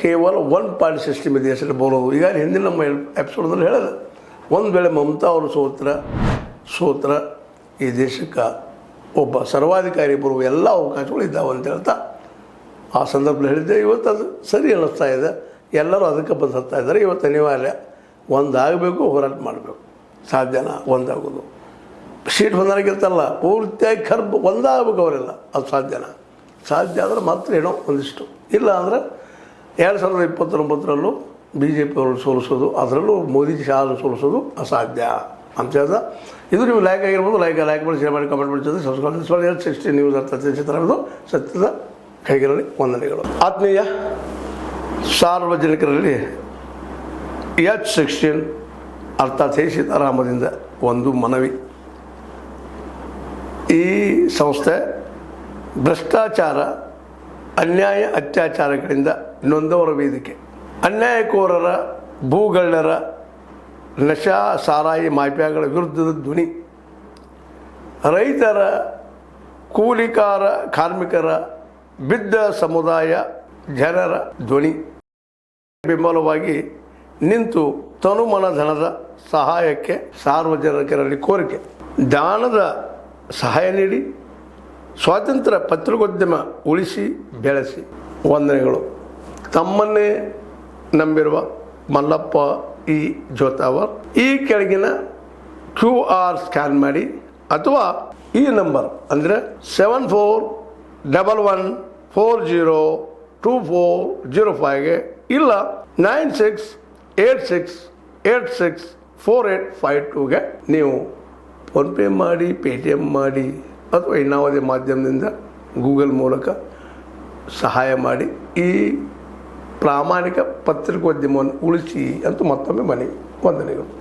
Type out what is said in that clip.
ಕೇವಲ one party system ಇದೆ ಹೆಸರು ಬರೋದು. ಈಗ ಹಿಂದಿನ ನಮ್ಮ ಎಪಿಸೋಡ್ನಲ್ಲಿ ಹೇಳೋದು, ಒಂದು ವೇಳೆ ಮಮತಾ ಅವರು ಸೋತ್ರ ಈ ದೇಶಕ್ಕೆ ಒಬ್ಬ ಸರ್ವಾಧಿಕಾರಿ ಬರುವ ಎಲ್ಲ ಅವಕಾಶಗಳು ಇದ್ದಾವೆ ಅಂತ ಹೇಳ್ತಾ ಆ ಸಂದರ್ಭದಲ್ಲಿ ಹೇಳಿದ್ದೆ. ಇವತ್ತು ಅದು ಸರಿ ಅನ್ನಿಸ್ತಾ ಇದೆ. ಎಲ್ಲರೂ ಅದಕ್ಕೆ ಬಂದು ಹತ್ತಾ ಇದ್ದಾರೆ. ಇವತ್ತು ಅನಿವಾರ್ಯ ಒಂದಾಗಬೇಕು, ಹೋರಾಟ ಮಾಡಬೇಕು. ಸಾಧ್ಯನಾ ಒಂದಾಗೋದು? ಸೀಟ್ ಹೊಂದಾಣಿಕಿರ್ತಲ್ಲ, ಪೂರ್ತಿಯಾಗಿ ಒಂದಾಗಬೇಕು ಅವರೆಲ್ಲ. ಅದು ಸಾಧ್ಯನಾ? ಸಾಧ್ಯ ಆದರೆ ಮಾತ್ರ ಏನೋ ಒಂದಿಷ್ಟು. ಇಲ್ಲ ಅಂದರೆ 2029ರಲ್ಲೂ BJP ಅವರು ಸೋಲಿಸೋದು, ಅದರಲ್ಲೂ ಮೋದಿ ಶಾಲು ಸೋಲಿಸೋದು ಅಸಾಧ್ಯ ಅಂತ ಹೇಳ್ದ. ಇದು ನೀವು ಲೈಕ್ ಆಗಿರ್ಬೋದು. ಲೈಕ್ ಮಾಡಿ, ಶೇರ್ ಮಾಡಿ, ಕಮೆಂಟ್ ಮಾಡಿ, ಸಬ್ಸ್ಕ್ರೈಬ್ 60 ನ್ಯೂಸ್ ಅರ್ಥ ಸತ್ಯದ ಕೈಗಳಲ್ಲಿ ವಂದನೆಗಳು. ಆತ್ಮೀಯ ಸಾರ್ವಜನಿಕರಲ್ಲಿ H16 ಅರ್ಥಾತ್ ಸೀತಾರಾಮದಿಂದ ಒಂದು ಮನವಿ. ಈ ಸಂಸ್ಥೆ ಭ್ರಷ್ಟಾಚಾರ, ಅನ್ಯಾಯ, ಅತ್ಯಾಚಾರಗಳಿಂದ ನೊಂದವರ ವೇದಿಕೆ. ಅನ್ಯಾಯಕೋರರ, ಭೂಗಳ್ಳರ, ನಶಾ ಸಾರಾಯಿ ಮಾಫಿಯಾಗಳ ವಿರುದ್ಧದ ಧ್ವನಿ. ರೈತರ, ಕೂಲಿಕಾರ, ಕಾರ್ಮಿಕರ, ಬಿದ್ದ ಸಮುದಾಯ ಜನರ ಧ್ವನಿ. ಬೆಂಬಲವಾಗಿ ನಿಂತು ತನುಮನ ಧನದ ಸಹಾಯಕ್ಕೆ ಸಾರ್ವಜನಿಕರಲ್ಲಿ ಕೋರಿಕೆ. ದಾನದ ಸಹಾಯ ನೀಡಿ ಸ್ವಾತಂತ್ರ್ಯ ಪತ್ರಿಕೋದ್ಯಮ ಉಳಿಸಿ ಬೆಳೆಸಿ. ವಂದನೆಗಳು. ತಮ್ಮನ್ನೇ ನಂಬಿರುವ ಮಲ್ಲಪ್ಪ ಇ ಜೋತಾವರ್. ಈ ಕೆಳಗಿನ QR ಸ್ಕ್ಯಾನ್ ಮಾಡಿ ಅಥವಾ ಈ ನಂಬರ್ ಅಂದರೆ 7411402405ಗೆ ಇಲ್ಲ 9686864852ಗೆ ನೀವು ಫೋನ್ಪೇ ಮಾಡಿ, Paytm ಮಾಡಿ ಅಥವಾ ಇನ್ನಾವುದೇ ಮಾಧ್ಯಮದಿಂದ ಗೂಗಲ್ ಮೂಲಕ ಸಹಾಯ ಮಾಡಿ ಈ ಪ್ರಾಮಾಣಿಕ ಪತ್ರಿಕೋದ್ಯಮವನ್ನು ಉಳಿಸಿ ಅಂತ ಮತ್ತೊಮ್ಮೆ ಮನವಿ. ವಂದನೆಗಳು.